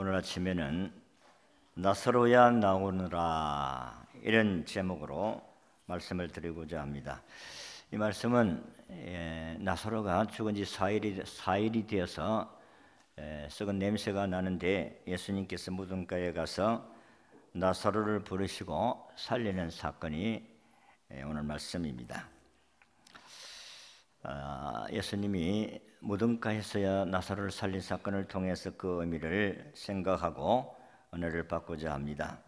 오늘 아침에는 나사로야 나오느라 이런 제목으로 말씀을 드리고자 합니다. 이 말씀은 나사로가 죽은 지 4일이 되어서 썩은 냄새가 나는데 예수님께서 무덤가에 가서 나사로를 부르시고 살리는 사건이 오늘 말씀입니다. 예수님이 무덤가에서야 나사로를 살린 사건을 통해서 그 의미를 생각하고 은혜를 받고자 합니다.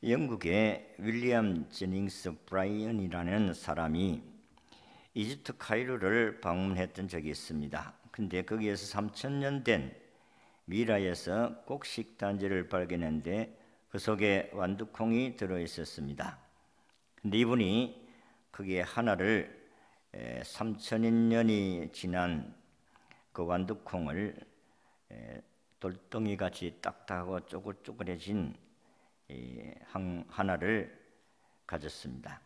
영국의 윌리엄 제닝스 브라이언이라는 사람이 이집트 카이로를 방문했던 적이 있습니다. 근데 거기에서 3000년 된 미라에서 곡식 단지를 발견했는데 그 속에 완두콩이 들어있었습니다. 근데 이분이 거기에 하나를 3000년이 지난 그 완두콩을 돌덩이같이 딱딱하고 쪼글쪼글해진 하나를 가졌습니다.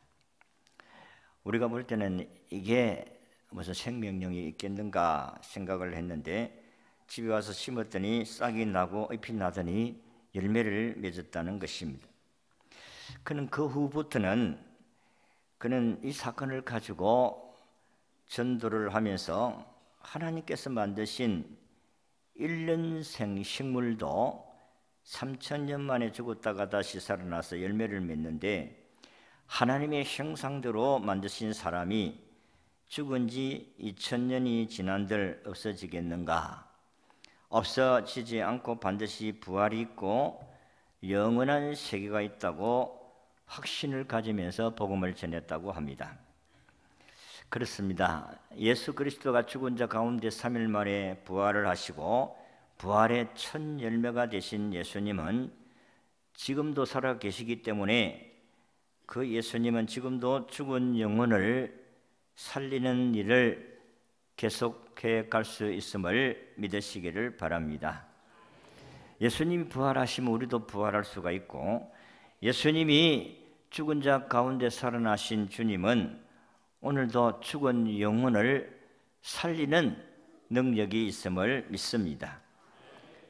우리가 볼 때는 이게 무슨 생명력이 있겠는가 생각을 했는데 집에 와서 심었더니 싹이 나고 잎이 나더니 열매를 맺었다는 것입니다. 그는 그 후부터는 그는 이 사건을 가지고 전도를 하면서 하나님께서 만드신 1년생 식물도 3000년 만에 죽었다가 다시 살아나서 열매를 맺는데 하나님의 형상대로 만드신 사람이 죽은 지 2000년이 지난들 없어지겠는가? 없어지지 않고 반드시 부활이 있고 영원한 세계가 있다고 확신을 가지면서 복음을 전했다고 합니다. 그렇습니다. 예수 그리스도가 죽은 자 가운데 3일 만에 부활을 하시고 부활의 첫 열매가 되신 예수님은 지금도 살아 계시기 때문에 그 예수님은 지금도 죽은 영혼을 살리는 일을 계속해 갈 수 있음을 믿으시기를 바랍니다. 예수님이 부활하시면 우리도 부활할 수가 있고 예수님이 죽은 자 가운데 살아나신 주님은 오늘도 죽은 영혼을 살리는 능력이 있음을 믿습니다.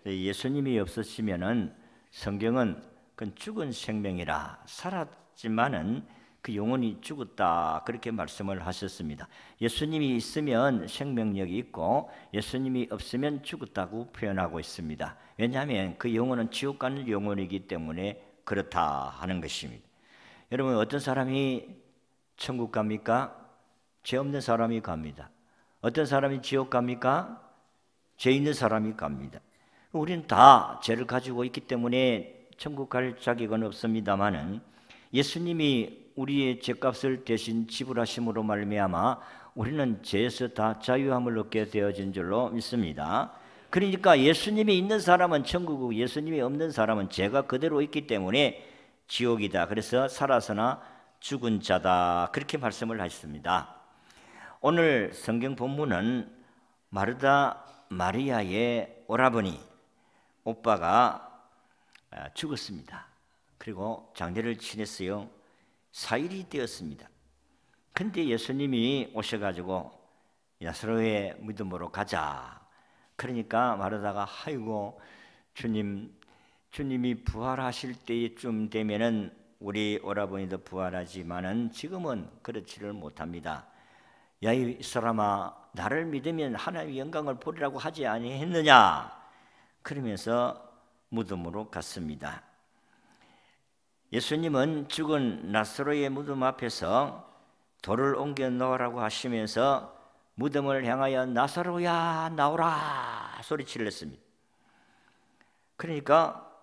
예수님이 없으시면은 성경은 그 죽은 생명이라 살았지만은 그 영혼이 죽었다 그렇게 말씀을 하셨습니다. 예수님이 있으면 생명력이 있고 예수님이 없으면 죽었다고 표현하고 있습니다. 왜냐하면 그 영혼은 지옥 가는 영혼이기 때문에 그렇다 하는 것입니다. 여러분 어떤 사람이 천국 갑니까? 죄 없는 사람이 갑니다. 어떤 사람이 지옥 갑니까? 죄 있는 사람이 갑니다. 우리는 다 죄를 가지고 있기 때문에 천국 갈 자격은 없습니다마는 예수님이 우리의 죄값을 대신 지불하심으로 말미암아 우리는 죄에서 다 자유함을 얻게 되어진 줄로 믿습니다. 그러니까 예수님이 있는 사람은 천국이고 예수님이 없는 사람은 죄가 그대로 있기 때문에 지옥이다. 그래서 살아서나 죽은 자다 그렇게 말씀을 하셨습니다. 오늘 성경 본문은 마르다 마리아의 오라버니 오빠가 죽었습니다. 그리고 장례를 치렀어요. 4일이 되었습니다. 근데 예수님이 오셔가지고 나사로의 무덤으로 가자. 그러니까 마르다가 아이고 주님이 부활하실 때쯤 되면은 우리 오라버니도 부활하지만은 지금은 그렇지를 못합니다. 야 이 사람아 나를 믿으면 하나님의 영광을 보리라고 하지 아니했느냐? 그러면서 무덤으로 갔습니다. 예수님은 죽은 나사로의 무덤 앞에서 돌을 옮겨 놓으라고 하시면서 무덤을 향하여 나사로야 나오라 소리치를 했습니다. 그러니까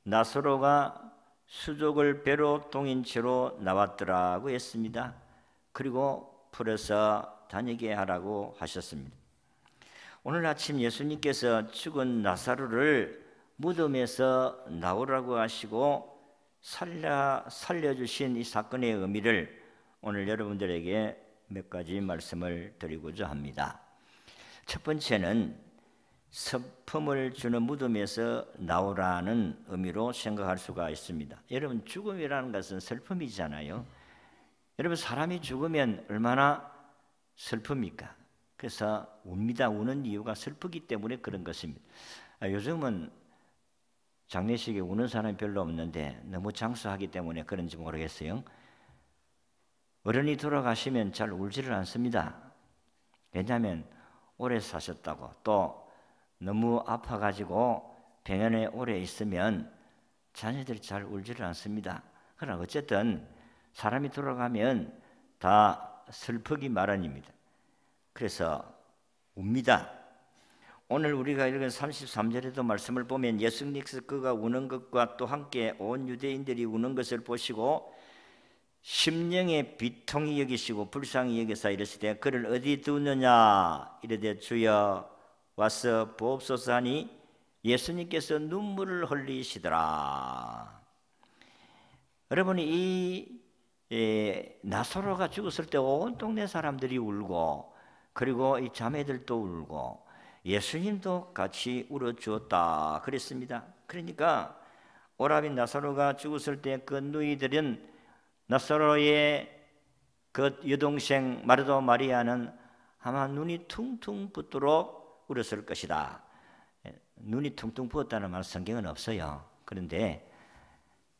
나사로가 수족을 배로 동인 채로 나왔더라고 했습니다. 그리고 풀어서 다니게 하라고 하셨습니다. 오늘 아침 예수님께서 죽은 나사로를 무덤에서 나오라고 하시고 살려주신 이 사건의 의미를 오늘 여러분들에게 몇 가지 말씀을 드리고자 합니다. 첫 번째는 슬픔을 주는 무덤에서 나오라는 의미로 생각할 수가 있습니다. 여러분 죽음이라는 것은 슬픔이잖아요. 여러분 사람이 죽으면 얼마나 슬픕니까? 그래서 웁니다. 우는 이유가 슬프기 때문에 그런 것입니다. 요즘은 장례식에 우는 사람이 별로 없는데 너무 장수하기 때문에 그런지 모르겠어요. 어른이 돌아가시면 잘 울지를 않습니다. 왜냐하면 오래 사셨다고, 또 너무 아파가지고 병원에 오래 있으면 자녀들이 잘 울지를 않습니다. 그러나 어쨌든 사람이 돌아가면 다 슬프기 마련입니다. 그래서 웁니다. 오늘 우리가 읽은 33절에도 말씀을 보면 예수님께서 그가 우는 것과 또 함께 온 유대인들이 우는 것을 보시고 심령의 비통히 여기시고 불쌍히 여기사 이르시되 그를 어디 두느냐 이르되 주여 와서 보옵소서 하니 예수님께서 눈물을 흘리시더라. 여러분이 이 나사로가 죽었을 때 온 동네 사람들이 울고, 그리고 이 자매들도 울고 예수님도 같이 울어주었다 그랬습니다. 그러니까 오라비 나사로가 죽었을 때 그 누이들은 나사로의 그 여동생 마르다 마리아는 아마 눈이 퉁퉁 붓도록 울었을 것이다. 눈이 퉁퉁 부었다는 말 성경은 없어요. 그런데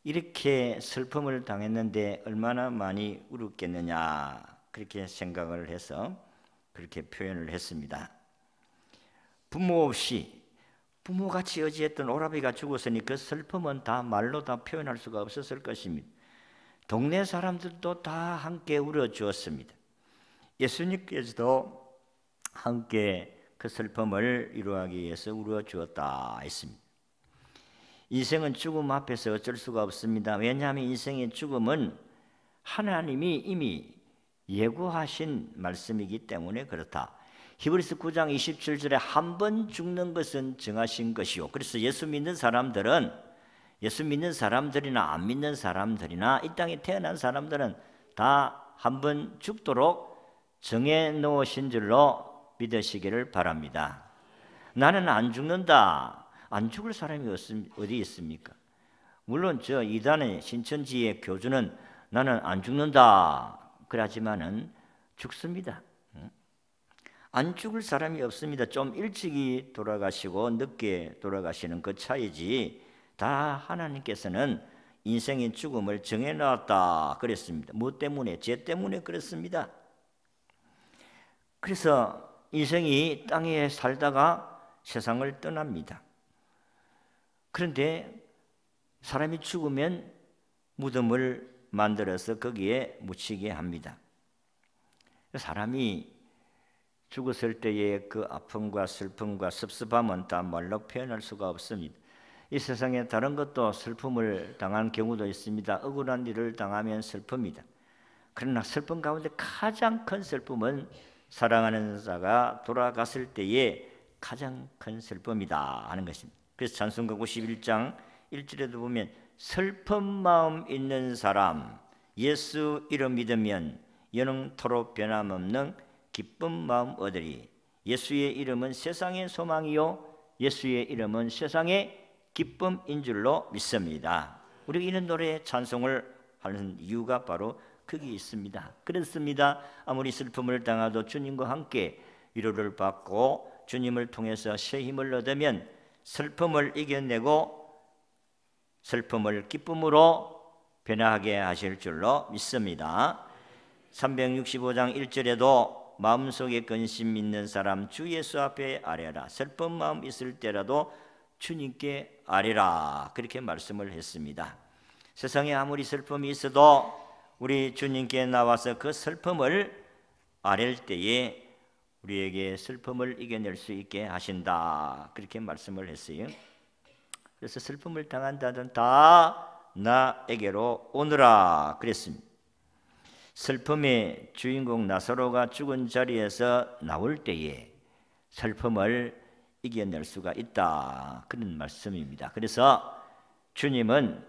이렇게 슬픔을 당했는데 얼마나 많이 울었겠느냐 그렇게 생각을 해서 그렇게 표현을 했습니다. 부모 없이 부모같이 의지했던 오라비가 죽었으니 그 슬픔은 다 말로 다 표현할 수가 없었을 것입니다. 동네 사람들도 다 함께 울어주었습니다. 예수님께서도 함께 그 슬픔을 이루하기 위해서 울어주었다 했습니다. 인생은 죽음 앞에서 어쩔 수가 없습니다. 왜냐하면 인생의 죽음은 하나님이 이미 예고하신 말씀이기 때문에 그렇다. 히브리서 9장 27절에 한 번 죽는 것은 정하신 것이요. 그래서 예수 믿는 사람들이나 안 믿는 사람들이나 이 땅에 태어난 사람들은 다 한 번 죽도록 정해 놓으신 줄로 믿으시기를 바랍니다. 나는 안 죽는다. 안 죽을 사람이 어디 있습니까? 물론 저 이단의 신천지의 교주는 나는 안 죽는다 그러지만은 죽습니다. 안 죽을 사람이 없습니다. 좀 일찍이 돌아가시고 늦게 돌아가시는 그 차이지 다 하나님께서는 인생의 죽음을 정해놨다 그랬습니다. 뭐 때문에? 죄 때문에 그렇습니다. 그래서 인생이 땅에 살다가 세상을 떠납니다. 그런데 사람이 죽으면 무덤을 만들어서 거기에 묻히게 합니다. 사람이 죽었을 때의 그 아픔과 슬픔과 섭섭함은 다 말로 표현할 수가 없습니다. 이 세상에 다른 것도 슬픔을 당한 경우도 있습니다. 억울한 일을 당하면 슬픕니다. 그러나 슬픔 가운데 가장 큰 슬픔은 사랑하는 자가 돌아갔을 때의 가장 큰 슬픔이다 하는 것입니다. 그래서 찬송가 51장 1절에도 보면 슬픈 마음 있는 사람 예수 이름 믿으면 영원토록 변함없는 기쁜 마음 얻으리. 예수의 이름은 세상의 소망이요 예수의 이름은 세상의 기쁨인 줄로 믿습니다. 우리가 이런 노래에 찬송을 하는 이유가 바로 거기 있습니다. 그렇습니다. 아무리 슬픔을 당하도 주님과 함께 위로를 받고 주님을 통해서 새 힘을 얻으면 슬픔을 이겨내고 슬픔을 기쁨으로 변화하게 하실 줄로 믿습니다. 365장 1절에도 마음속에 근심 있는 사람 주 예수 앞에 아뢰라. 슬픈 마음 있을 때라도 주님께 아뢰라. 그렇게 말씀을 했습니다. 세상에 아무리 슬픔이 있어도 우리 주님께 나와서 그 슬픔을 아랠 때에 우리에게 슬픔을 이겨낼 수 있게 하신다. 그렇게 말씀을 했어요. 그래서 슬픔을 당한 자들은 다 나에게로 오너라 그랬습니다. 슬픔의 주인공 나사로가 죽은 자리에서 나올 때에 슬픔을 이겨낼 수가 있다. 그런 말씀입니다. 그래서 주님은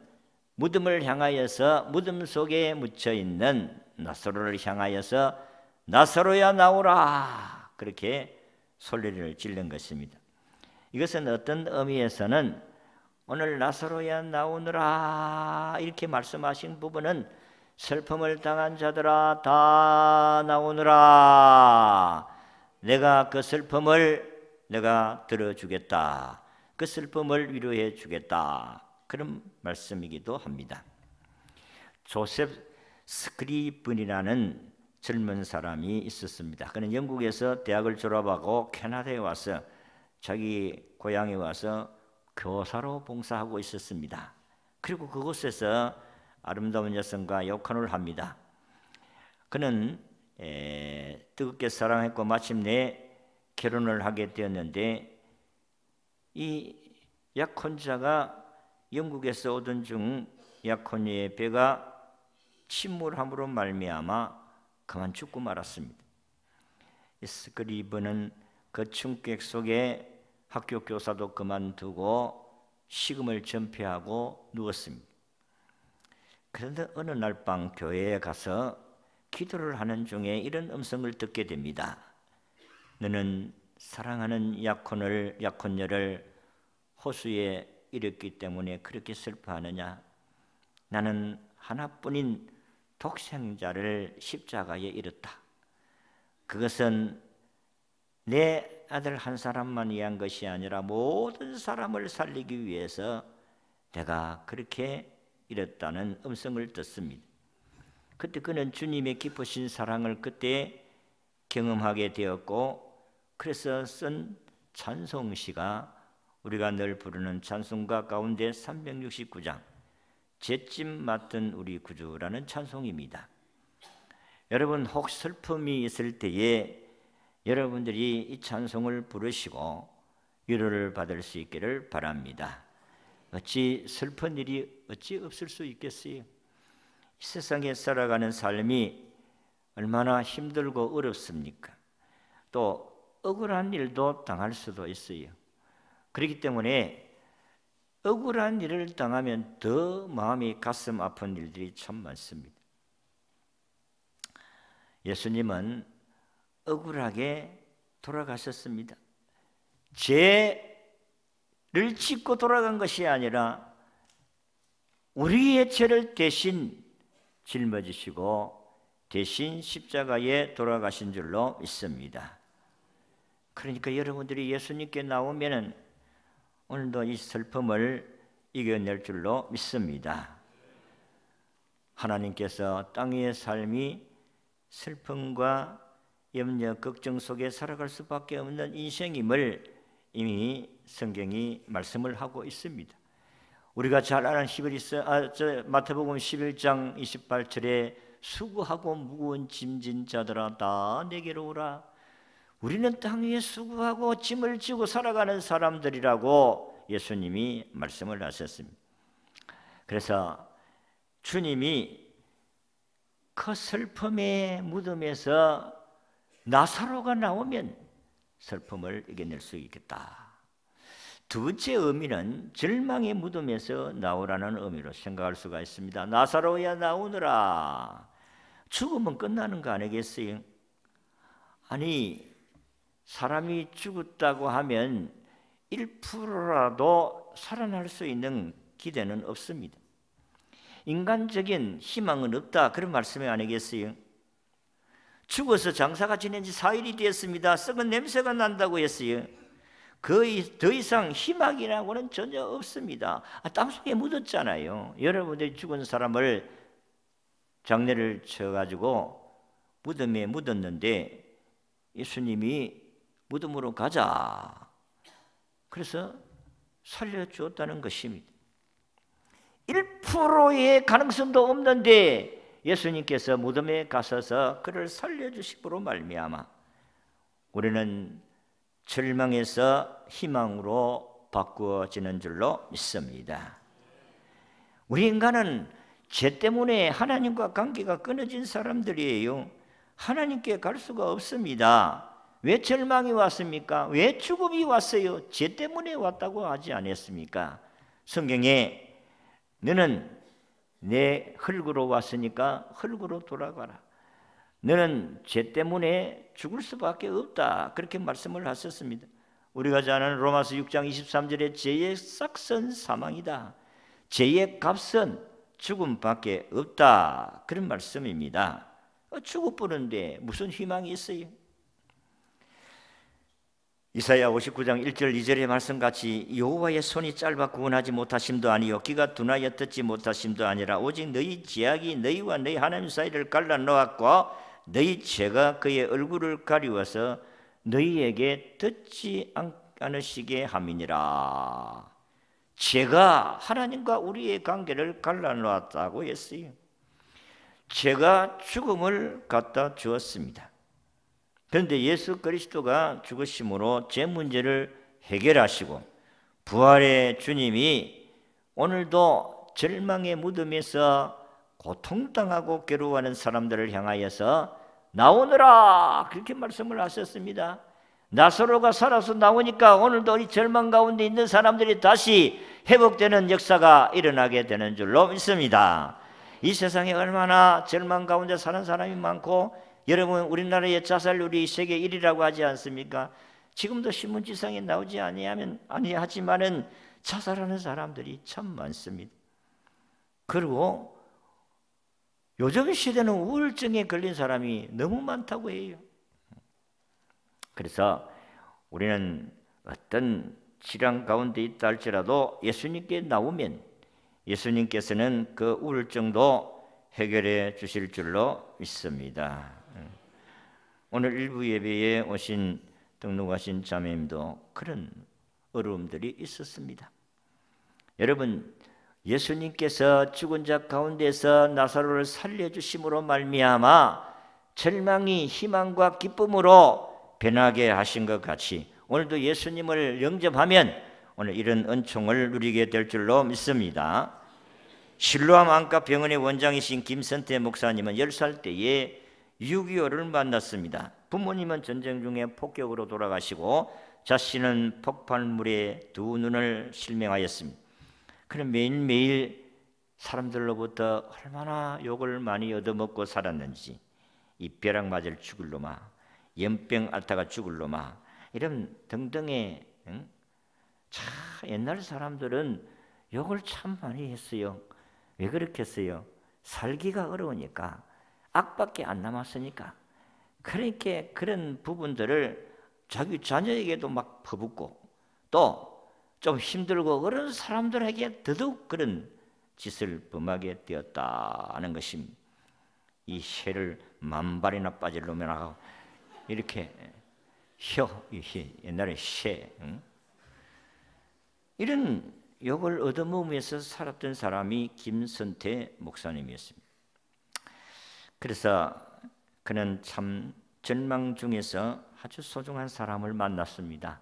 무덤을 향하여서 무덤 속에 묻혀있는 나사로를 향하여서 나사로야 나오라 그렇게 소리를 지른 것입니다. 이것은 어떤 의미에서는 오늘 나사로야 나오느라 이렇게 말씀하신 부분은 슬픔을 당한 자들아 다 나오느라 내가 그 슬픔을 내가 들어주겠다. 그 슬픔을 위로해 주겠다. 그런 말씀이기도 합니다. 조셉 스크리븐이라는 젊은 사람이 있었습니다. 그는 영국에서 대학을 졸업하고 캐나다에 와서 자기 고향에 와서 교사로 봉사하고 있었습니다. 그리고 그곳에서 아름다운 여성과 약혼을 합니다. 그는 뜨겁게 사랑했고 마침내 결혼을 하게 되었는데, 이 약혼자가 영국에서 오던 중 약혼녀의 배가 침몰함으로 말미암아 그만 죽고 말았습니다. 스크리븐은 그 충격 속에 학교 교사도 그만두고 식음을 전폐하고 누웠습니다. 그런데 어느 날 밤 교회에 가서 기도를 하는 중에 이런 음성을 듣게 됩니다. 너는 사랑하는 약혼녀를 호수에 잃었기 때문에 그렇게 슬퍼하느냐? 나는 하나뿐인 독생자를 십자가에 잃었다. 그것은 내 아들 한 사람만 위한 것이 아니라 모든 사람을 살리기 위해서 내가 그렇게 잃었다는 음성을 듣습니다. 그때 그는 주님의 깊으신 사랑을 그때 경험하게 되었고, 그래서 쓴 찬송시가 우리가 늘 부르는 찬송가 가운데 369장 잿짐 맡은 우리 구주라는 찬송입니다. 여러분, 혹 슬픔이 있을 때에 여러분들이 이 찬송을 부르시고 위로를 받을 수 있기를 바랍니다. 어찌 슬픈 일이 어찌 없을 수 있겠어요? 이 세상에 살아가는 삶이 얼마나 힘들고 어렵습니까? 또 억울한 일도 당할 수도 있어요. 그렇기 때문에 억울한 일을 당하면 더 마음이 가슴 아픈 일들이 참 많습니다. 예수님은 억울하게 돌아가셨습니다. 죄를 짓고 돌아간 것이 아니라 우리의 죄를 대신 짊어지시고 대신 십자가에 돌아가신 줄로 믿습니다. 그러니까 여러분들이 예수님께 나오면은 오늘도 이 슬픔을 이겨낼 줄로 믿습니다. 하나님께서 땅 위의 삶이 슬픔과 염려, 걱정 속에 살아갈 수밖에 없는 인생임을 이미 성경이 말씀을 하고 있습니다. 우리가 잘 아는 마태복음 11장 28절에 수고하고 무거운 짐진 자들아 다 내게로 오라. 우리는 땅 위에 수고하고 짐을 지고 살아가는 사람들이라고 예수님이 말씀을 하셨습니다. 그래서 주님이 그 슬픔의 무덤에서 나사로가 나오면 슬픔을 이겨낼 수 있겠다. 두 번째 의미는 절망의 무덤에서 나오라는 의미로 생각할 수가 있습니다. 나사로야 나오너라. 죽으면 끝나는 거 아니겠어요? 아니, 사람이 죽었다고 하면 1%라도 살아날 수 있는 기대는 없습니다. 인간적인 희망은 없다, 그런 말씀이 아니겠어요? 죽어서 장사가 지낸 지 4일이 되었습니다. 썩은 냄새가 난다고 했어요. 거의 더 이상 희망이라고는 전혀 없습니다. 땅속에 묻었잖아요. 여러분들이 죽은 사람을 장례를 쳐가지고 무덤에 묻었는데 예수님이 무덤으로 가자, 그래서 살려주었다는 것입니다. 1%의 가능성도 없는데 예수님께서 무덤에 가셔서 그를 살려주심으로 말미암아 우리는 절망에서 희망으로 바꾸어지는 줄로 믿습니다. 우리 인간은 죄 때문에 하나님과 관계가 끊어진 사람들이에요. 하나님께 갈 수가 없습니다. 왜 절망이 왔습니까? 왜 죽음이 왔어요? 죄 때문에 왔다고 하지 않았습니까? 성경에 너는 내 흙으로 왔으니까 흙으로 돌아가라. 너는 죄 때문에 죽을 수밖에 없다, 그렇게 말씀을 하셨습니다. 우리가 잘 아는 로마서 6장 23절에 죄의 싹은 사망이다, 죄의 값은 죽음밖에 없다, 그런 말씀입니다. 죽어버렸는데 무슨 희망이 있어요? 이사야 59장 1절 2절의 말씀같이 여호와의 손이 짧아 구원하지 못하심도 아니요 귀가 둔하여 듣지 못하심도 아니라 오직 너희 죄악이 너희와 너희 하나님 사이를 갈라 놓았고 너희 죄가 그의 얼굴을 가리워서 너희에게 듣지 않으시게 함이니라. 죄가 하나님과 우리의 관계를 갈라 놓았다고 했어요. 죄가 죽음을 갖다 주었습니다. 그런데 예수 그리스도가 죽으심으로 죄 문제를 해결하시고 부활의 주님이 오늘도 절망의 무덤에서 고통당하고 괴로워하는 사람들을 향하여서 나오너라 그렇게 말씀을 하셨습니다. 나사로가 살아서 나오니까 오늘도 이 절망 가운데 있는 사람들이 다시 회복되는 역사가 일어나게 되는 줄로 믿습니다. 이 세상에 얼마나 절망 가운데 사는 사람이 많고, 여러분 우리나라의 자살률이 세계 1위라고 하지 않습니까? 지금도 신문지상에 나오지 아니하지만은 자살하는 사람들이 참 많습니다. 그리고 요즘 시대는 우울증에 걸린 사람이 너무 많다고 해요. 그래서 우리는 어떤 질환 가운데 있다 할지라도 예수님께 나오면 예수님께서는 그 우울증도 해결해 주실 줄로 믿습니다. 오늘 일부 예배에 오신 등록하신 자매님도 그런 어려움들이 있었습니다. 여러분, 예수님께서 죽은 자 가운데서 나사로를 살려주심으로 말미암아 절망이 희망과 기쁨으로 변하게 하신 것 같이 오늘도 예수님을 영접하면 오늘 이런 은총을 누리게 될 줄로 믿습니다. 실로암 안과병원의 원장이신 김선태 목사님은 10살 때에 6.25를 만났습니다. 부모님은 전쟁 중에 폭격으로 돌아가시고 자신은 폭발물에 두 눈을 실명하였습니다. 그는 매일매일 사람들로부터 얼마나 욕을 많이 얻어먹고 살았는지, 이 벼락 맞을 죽을 놈아, 연병 앓다가 죽을 놈아, 이런 등등의 옛날 사람들은 욕을 참 많이 했어요. 왜 그렇겠어요? 살기가 어려우니까, 악밖에 안 남았으니까. 그러니까 그런 부분들을 자기 자녀에게도 막 퍼붓고 또 좀 힘들고 그런 사람들에게 더더욱 그런 짓을 범하게 되었다는 것입니다. 이 새를 만발이나 빠질 놈이 나가고 이렇게 옛날에 새 이런 욕을 얻어먹으면서 살았던 사람이 김선태 목사님이었습니다. 그래서 그는 참 절망 중에서 아주 소중한 사람을 만났습니다.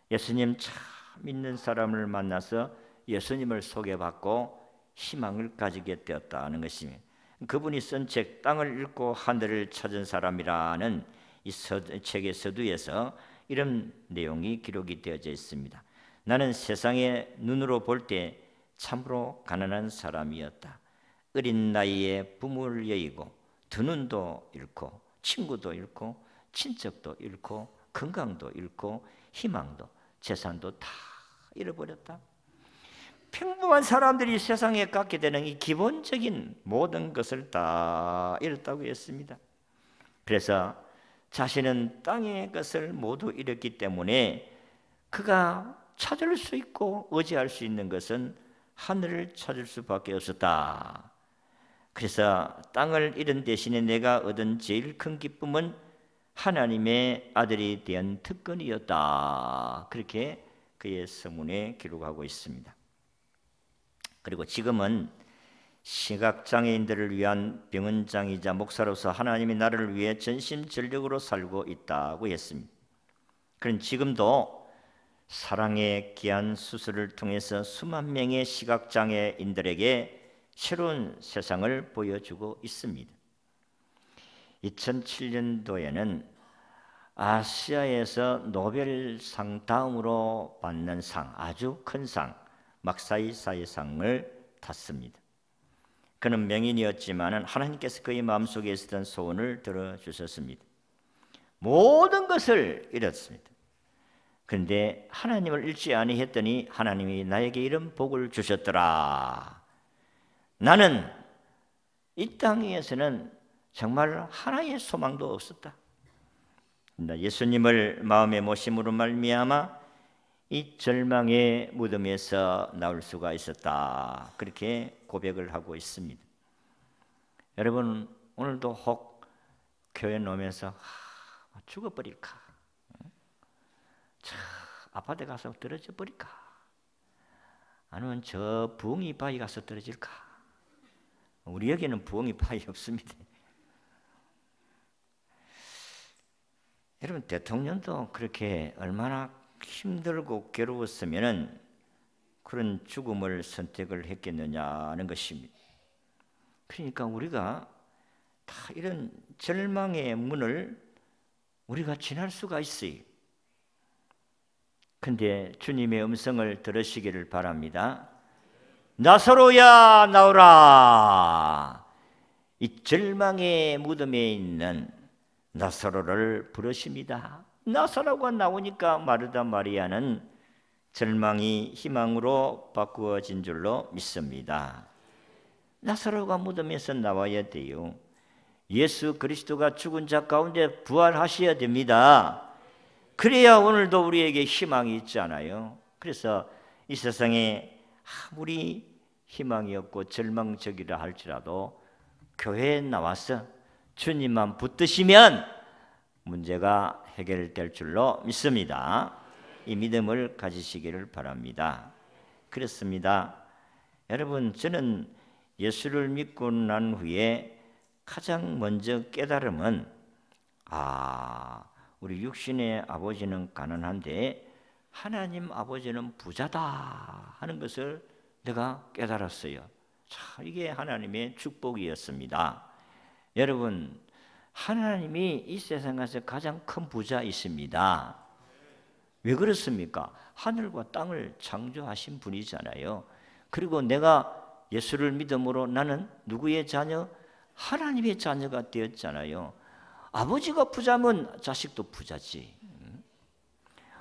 예수님 참 믿는 사람을 만나서 예수님을 소개받고 희망을 가지게 되었다는 것입니다. 그분이 쓴 책 땅을 읽고 하늘을 찾은 사람이라는 이 책의 서두에서 이런 내용이 기록이 되어져 있습니다. 나는 세상의 눈으로 볼 때 참으로 가난한 사람이었다. 어린 나이에 부모를 여의고 두 눈도 잃고 친구도 잃고 친척도 잃고 건강도 잃고 희망도 재산도 다 잃어버렸다. 평범한 사람들이 세상에 갖게 되는 이 기본적인 모든 것을 다 잃었다고 했습니다. 그래서 자신은 땅의 것을 모두 잃었기 때문에 그가 찾을 수 있고 의지할 수 있는 것은 하늘을 찾을 수밖에 없었다. 그래서 땅을 잃은 대신에 내가 얻은 제일 큰 기쁨은 하나님의 아들이 된 특권이었다. 그렇게 그의 서문에 기록하고 있습니다. 그리고 지금은 시각장애인들을 위한 병원장이자 목사로서 하나님이 나를 위해 전심전력으로 살고 있다고 했습니다. 그는 지금도 사랑의 귀한 수술을 통해서 수만 명의 시각장애인들에게 새로운 세상을 보여주고 있습니다. 2007년도에는 아시아에서 노벨상 다음으로 받는 상, 아주 큰 상, 막사이사이상을 탔습니다. 그는 명인이었지만 하나님께서 그의 마음속에 있었던 소원을 들어주셨습니다. 모든 것을 잃었습니다. 그런데 하나님을 잃지 아니했더니 하나님이 나에게 이런 복을 주셨더라. 나는 이 땅 위에서는 정말 하나의 소망도 없었다. 예수님을 마음에 모심으로 말미암아 이 절망의 무덤에서 나올 수가 있었다. 그렇게 고백을 하고 있습니다. 여러분, 오늘도 혹 교회 오면서 죽어버릴까? 아파트 가서 떨어져 버릴까? 아니면 저 부엉이 바위 가서 떨어질까? 우리 여기는 부엉이 바위 없습니다. 여러분, 대통령도 그렇게 얼마나 힘들고 괴로웠으면 그런 죽음을 선택을 했겠느냐는 것입니다. 그러니까 우리가 다 이런 절망의 문을 우리가 지날 수가 있어요. 근데 주님의 음성을 들으시기를 바랍니다. 나사로야 나오라. 이 절망의 무덤에 있는 나사로를 부르십니다. 나사로가 나오니까 마르다 마리아는 절망이 희망으로 바꾸어진 줄로 믿습니다. 나사로가 무덤에서 나와야 돼요. 예수 그리스도가 죽은 자 가운데 부활하셔야 됩니다. 그래야 오늘도 우리에게 희망이 있잖아요. 그래서 이 세상에 아무리 희망이 없고 절망적이라 할지라도 교회에 나와서 주님만 붙드시면 문제가 해결될 줄로 믿습니다. 이 믿음을 가지시기를 바랍니다. 그렇습니다. 여러분, 저는 예수를 믿고 난 후에 가장 먼저 깨달음은 우리 육신의 아버지는 가난한데 하나님 아버지는 부자다 하는 것을 내가 깨달았어요. 자, 이게 하나님의 축복이었습니다. 여러분, 하나님이 이 세상에서 가장 큰 부자이십니다. 왜 그렇습니까? 하늘과 땅을 창조하신 분이잖아요. 그리고 내가 예수를 믿음으로 나는 누구의 자녀? 하나님의 자녀가 되었잖아요. 아버지가 부자면 자식도 부자지.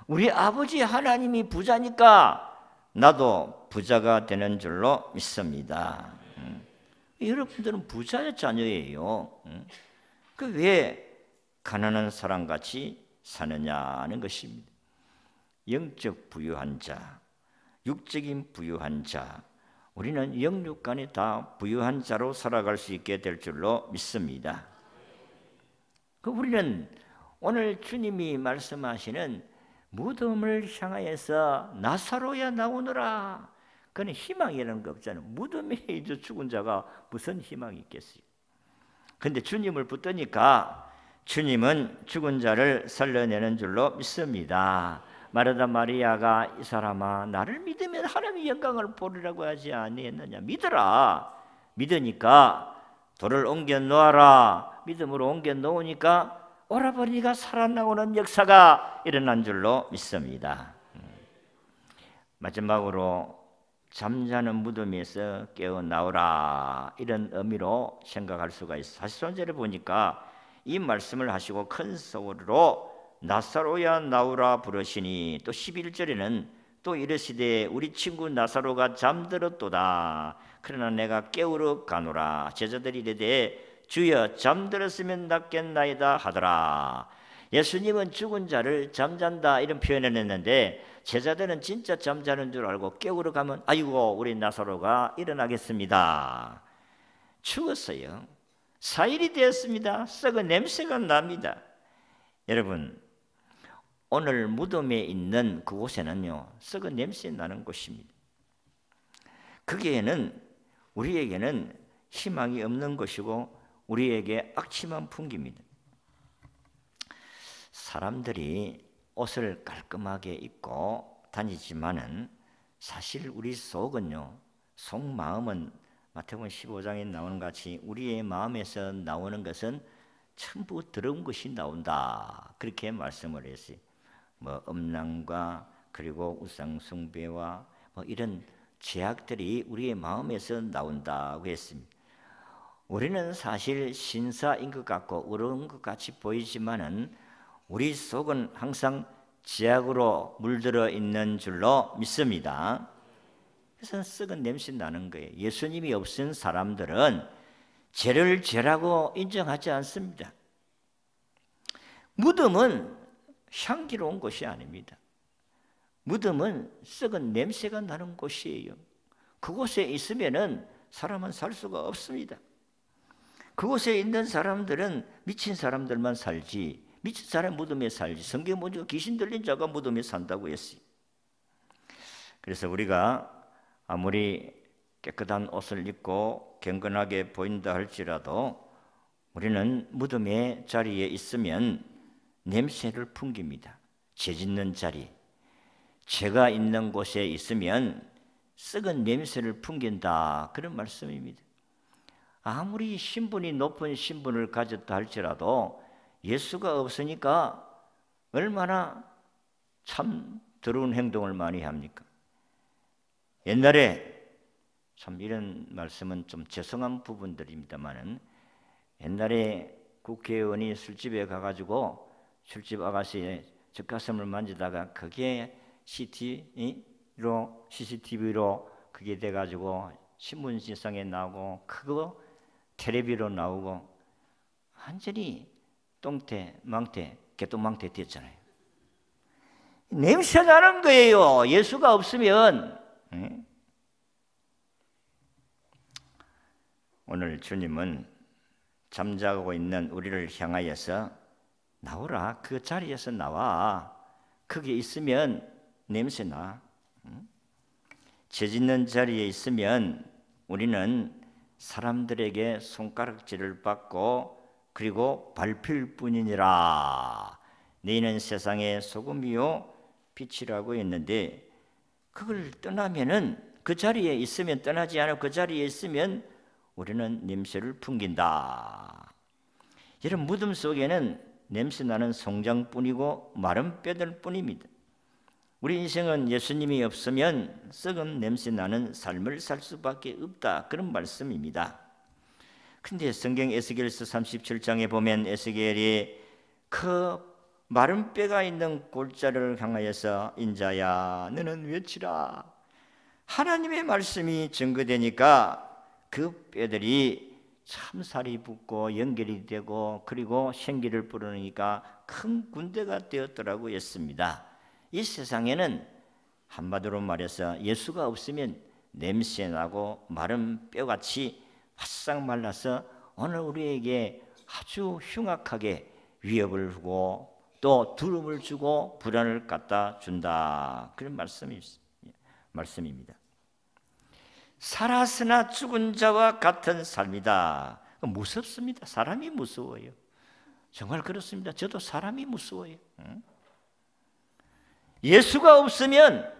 우리 아버지 하나님이 부자니까 나도 부자가 되는 줄로 믿습니다. 여러분들은 부자의 자녀예요. 그 왜 가난한 사람같이 사느냐는 것입니다. 영적 부유한 자, 육적인 부유한 자, 우리는 영육간에 다 부유한 자로 살아갈 수 있게 될 줄로 믿습니다. 우리는 오늘 주님이 말씀하시는 무덤을 향하여서 나사로야 나오너라. 그건 희망이라는 거 없잖아요. 무덤에 이제 죽은 자가 무슨 희망이 있겠어요. 근데 주님을 붙드니까 주님은 죽은 자를 살려내는 줄로 믿습니다. 마르다 마리아가 이 사람아 나를 믿으면 하나님의 영광을 보리라고 하지 아니했느냐. 믿어라. 믿으니까 돌을 옮겨 놓아라. 믿음으로 옮겨 놓으니까 오라버니가 살아나오는 역사가 일어난 줄로 믿습니다. 마지막으로 잠자는 무덤에서 깨어나오라 이런 의미로 생각할 수가 있어요. 43절에 보니까 이 말씀을 하시고 큰 소리로 나사로야 나오라 부르시니, 또 11절에는 또 이르시되 우리 친구 나사로가 잠들었도다. 그러나 내가 깨우러 가노라. 제자들이 이르되 주여 잠들었으면 낫겠나이다 하더라. 예수님은 죽은 자를 잠잔다 이런 표현을 했는데 제자들은 진짜 잠자는 줄 알고 깨우러 가면 아이고 우리 나사로가 일어나겠습니다. 죽었어요. 4일이 되었습니다. 썩은 냄새가 납니다. 여러분, 오늘 무덤에 있는 그곳에는요 썩은 냄새 나는 곳입니다. 거기에는 우리에게는 희망이 없는 것이고 우리에게 악취만 풍깁니다. 사람들이 옷을 깔끔하게 입고 다니지만은 사실 우리 속은요, 속마음은 마태복음 15장에 나오는 같이 우리의 마음에서 나오는 것은 전부 더러운 것이 나온다. 그렇게 말씀을 했어요. 음란과 그리고 우상 숭배와 이런 죄악들이 우리의 마음에서 나온다고 했습니다. 우리는 사실 신사인 것 같고 어려운 것 같이 보이지만은 우리 속은 항상 죄악으로 물들어 있는 줄로 믿습니다. 그래서 썩은 냄새 나는 거예요. 예수님이 없은 사람들은 죄를 죄라고 인정하지 않습니다. 무덤은 향기로운 곳이 아닙니다. 무덤은 썩은 냄새가 나는 곳이에요. 그곳에 있으면은 사람은 살 수가 없습니다. 그곳에 있는 사람들은 미친 사람들만 살지, 미친 사람 무덤에 살지. 성경 보니까 귀신 들린 자가 무덤에 산다고 했어요. 그래서 우리가 아무리 깨끗한 옷을 입고 경건하게 보인다 할지라도 우리는 무덤의 자리에 있으면 냄새를 풍깁니다. 죄 짓는 자리, 죄가 있는 곳에 있으면 썩은 냄새를 풍긴다, 그런 말씀입니다. 아무리 신분이 높은 신분을 가졌다 할지라도 예수가 없으니까 얼마나 참 더러운 행동을 많이 합니까? 옛날에 참 이런 말씀은 좀 죄송한 부분들입니다만은, 옛날에 국회의원이 술집에 가가지고 술집 아가씨의 젖가슴을 만지다가 그게 CCTV로 그게 돼가지고 신문지상에 나오고 그거 텔레비로 나오고 완전히 똥태, 망태, 개똥망태 됐잖아요. 냄새 나는 거예요. 예수가 없으면. 오늘 주님은 잠자고 있는 우리를 향하여서 나오라, 그 자리에서 나와. 거기에 있으면 냄새나. 죄 짓는 자리에 있으면 우리는 사람들에게 손가락질을 받고 그리고 밟힐 뿐이니라. 너희는 세상의 소금이요 빛이라고 했는데, 그걸 떠나면은, 그 자리에 있으면, 떠나지 않고 그 자리에 있으면 우리는 냄새를 풍긴다. 이런 무덤 속에는 냄새나는 송장뿐이고 마른 뼈들 뿐입니다. 우리 인생은 예수님이 없으면 썩은 냄새나는 삶을 살 수밖에 없다, 그런 말씀입니다. 근데 성경 에스겔서 37장에 보면 에스겔이 그 마른 뼈가 있는 골짜기를 향하여서 인자야 너는 외치라. 하나님의 말씀이 증거되니까 그 뼈들이 참 살이 붙고 연결이 되고 그리고 생기를 불어넣으니까 큰 군대가 되었더라고 했습니다. 이 세상에는 한마디로 말해서 예수가 없으면 냄새나고 마른 뼈같이 바싹 말라서 오늘 우리에게 아주 흉악하게 위협을 주고 또 두려움을 주고 불안을 갖다 준다, 그런 말씀입니다. 살았으나 죽은 자와 같은 삶이다. 무섭습니다. 사람이 무서워요. 정말 그렇습니다. 저도 사람이 무서워요. 예수가 없으면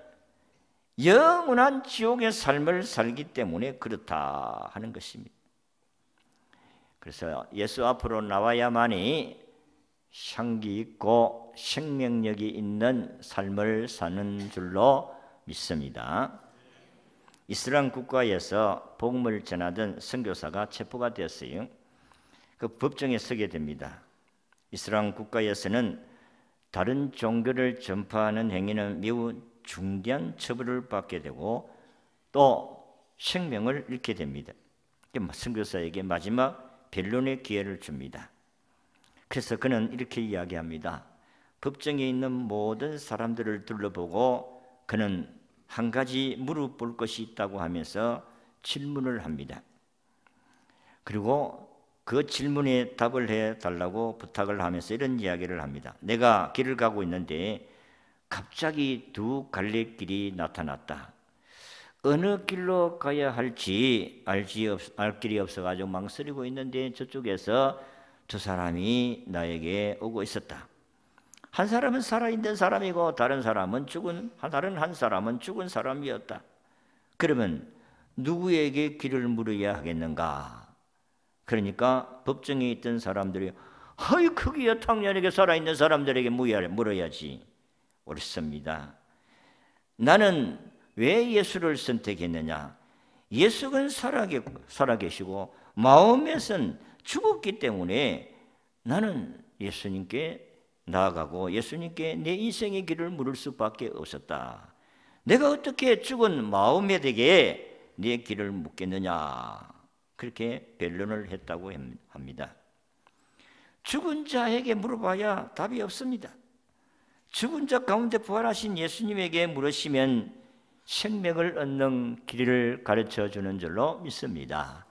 영원한 지옥의 삶을 살기 때문에 그렇다 하는 것입니다. 그래서 예수 앞으로 나와야만이 향기 있고 생명력이 있는 삶을 사는 줄로 믿습니다. 이슬람 국가에서 복음을 전하던 선교사가 체포가 되었어요. 그 법정에 서게 됩니다. 이슬람 국가에서는 다른 종교를 전파하는 행위는 매우 중대한 처벌을 받게 되고 또 생명을 잃게 됩니다. 선교사에게 마지막 변론의 기회를 줍니다. 그래서 그는 이렇게 이야기합니다. 법정에 있는 모든 사람들을 둘러보고 그는 한 가지 물어볼 것이 있다고 하면서 질문을 합니다. 그리고 그 질문에 답을 해달라고 부탁을 하면서 이런 이야기를 합니다. 내가 길을 가고 있는데 갑자기 두 갈래길이 나타났다. 어느 길로 가야 할지 알 길이 없어가지고 망설이고 있는데 저쪽에서 두 사람이 나에게 오고 있었다. 한 사람은 살아있는 사람이고 다른 한 사람은 죽은 사람이었다. 그러면 누구에게 길을 물어야 하겠는가? 그러니까 법정에 있던 사람들이 아이 거기에 당연하게 살아있는 사람들에게 물어야지. 옳습니다. 나는 왜 예수를 선택했느냐? 예수는 살아계시고 마음에선 죽었기 때문에 나는 예수님께 나아가고 예수님께 내 인생의 길을 물을 수밖에 없었다. 내가 어떻게 죽은 마음에게 내 길을 묻겠느냐? 그렇게 변론을 했다고 합니다. 죽은 자에게 물어봐야 답이 없습니다. 죽은 자 가운데 부활하신 예수님에게 물으시면 생명을 얻는 길을 가르쳐 주는 줄로 믿습니다.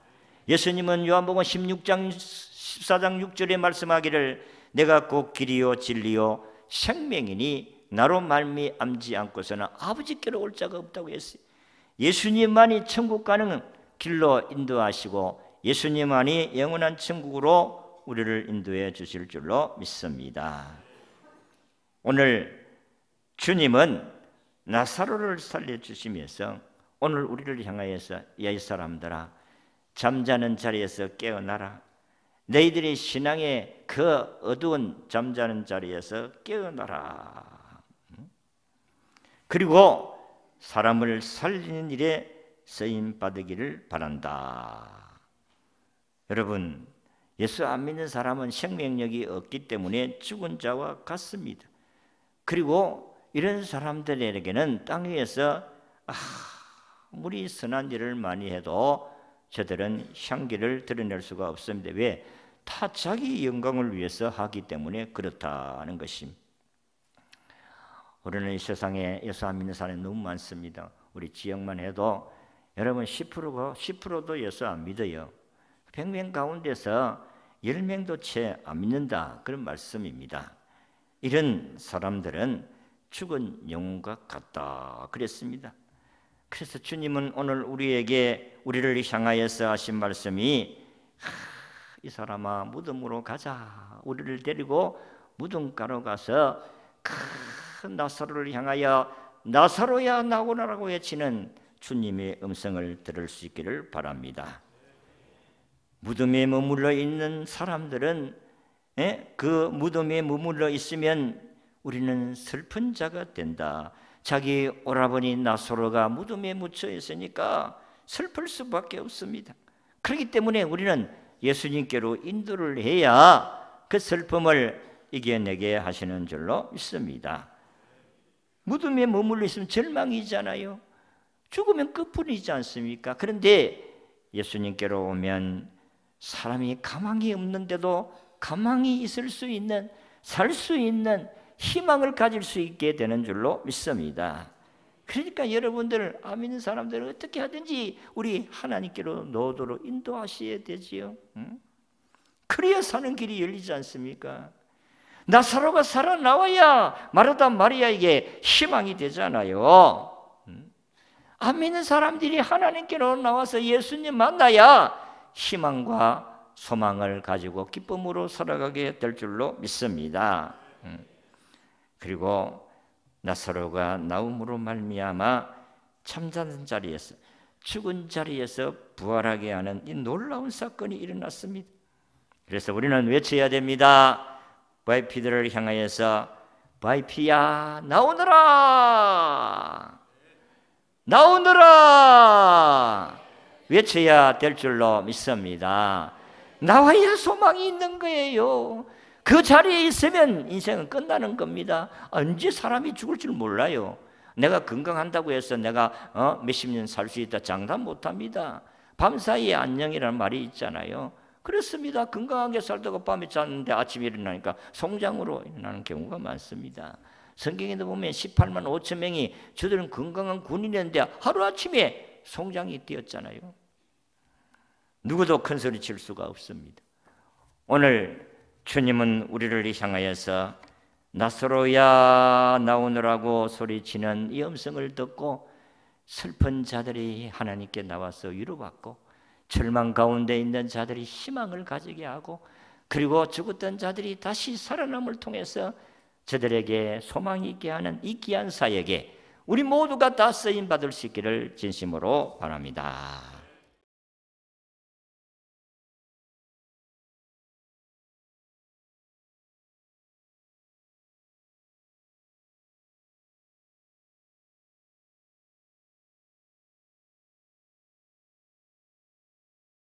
예수님은 요한복음 14장 6절에 말씀하기를 내가 곧 길이요 진리요 생명이니 나로 말미암지 않고서는 아버지께로 올 자가 없다고 했어요. 예수님만이 천국 가는 길로 인도하시고 예수님만이 영원한 천국으로 우리를 인도해 주실 줄로 믿습니다. 오늘 주님은 나사로를 살려주시면서 오늘 우리를 향하여서 야 이 사람들아 잠자는 자리에서 깨어나라. 너희들이 신앙의 그 어두운 잠자는 자리에서 깨어나라. 그리고 사람을 살리는 일에 쓰임 받으기를 바란다. 여러분, 예수 안 믿는 사람은 생명력이 없기 때문에 죽은 자와 같습니다. 그리고 이런 사람들에게는 땅 위에서 아무리 선한 일을 많이 해도 저들은 향기를 드러낼 수가 없습니다. 왜? 다 자기 영광을 위해서 하기 때문에 그렇다는 것입니다. 우리는 이 세상에 예수 안 믿는 사람이 너무 많습니다. 우리 지역만 해도 여러분 10%도 예수 안 믿어요. 100명 가운데서 10명도 채 안 믿는다, 그런 말씀입니다. 이런 사람들은 죽은 영혼과 같다 그랬습니다. 그래서 주님은 오늘 우리를 향하여서 하신 말씀이 이 사람아 무덤으로 가자. 우리를 데리고 무덤가로 가서 큰 나사로를 향하여 나사로야 나오너라고 외치는 주님의 음성을 들을 수 있기를 바랍니다. 무덤에 머물러 있는 사람들은 그 무덤에 머물러 있으면 우리는 슬픈 자가 된다. 자기 오라버니 나사로가 무덤에 묻혀 있으니까 슬플 수밖에 없습니다. 그렇기 때문에 우리는 예수님께로 인도를 해야 그 슬픔을 이겨내게 하시는 줄로 믿습니다. 무덤에 머물러 있으면 절망이잖아요. 죽으면 끝뿐이지 않습니까? 그런데 예수님께로 오면 사람이 가망이 없는데도 가망이 있을 수 있는, 살 수 있는 희망을 가질 수 있게 되는 줄로 믿습니다. 그러니까 여러분들 안 믿는 사람들은 어떻게 하든지 우리 하나님께로 넣도록 인도하셔야 되지요. 그래야 사는 길이 열리지 않습니까? 나사로가 살아나와야 마르다 마리아에게 희망이 되잖아요. 안 믿는 사람들이 하나님께로 나와서 예수님 만나야 희망과 소망을 가지고 기쁨으로 살아가게 될 줄로 믿습니다. 그리고 나사로가 나옴으로 말미암아 잠자는 자리에서, 죽은 자리에서 부활하게 하는 이 놀라운 사건이 일어났습니다. 그래서 우리는 외쳐야 됩니다. 바이피들을 향하여서 바이피야 나오너라, 나오너라 외쳐야 될 줄로 믿습니다. 나와야 소망이 있는 거예요. 그 자리에 있으면 인생은 끝나는 겁니다. 언제 사람이 죽을 줄 몰라요. 내가 건강한다고 해서 내가 몇십 년 살 수 있다 장담 못합니다. 밤사이에 안녕이라는 말이 있잖아요. 그렇습니다. 건강하게 살다가 밤에 잤는데 아침에 일어나니까 송장으로 일어나는 경우가 많습니다. 성경에도 보면 18만 5천 명이 저들은 건강한 군인이었는데 하루아침에 송장이 뛰었잖아요. 누구도 큰 소리 칠 수가 없습니다. 오늘 주님은 우리를 향하여서 나사로야 나오느라고 소리치는 이 음성을 듣고 슬픈 자들이 하나님께 나와서 위로받고 절망 가운데 있는 자들이 희망을 가지게 하고 그리고 죽었던 자들이 다시 살아남을 통해서 저들에게 소망이 있게 하는 이 귀한 사역에 우리 모두가 다 쓰임받을 수 있기를 진심으로 바랍니다.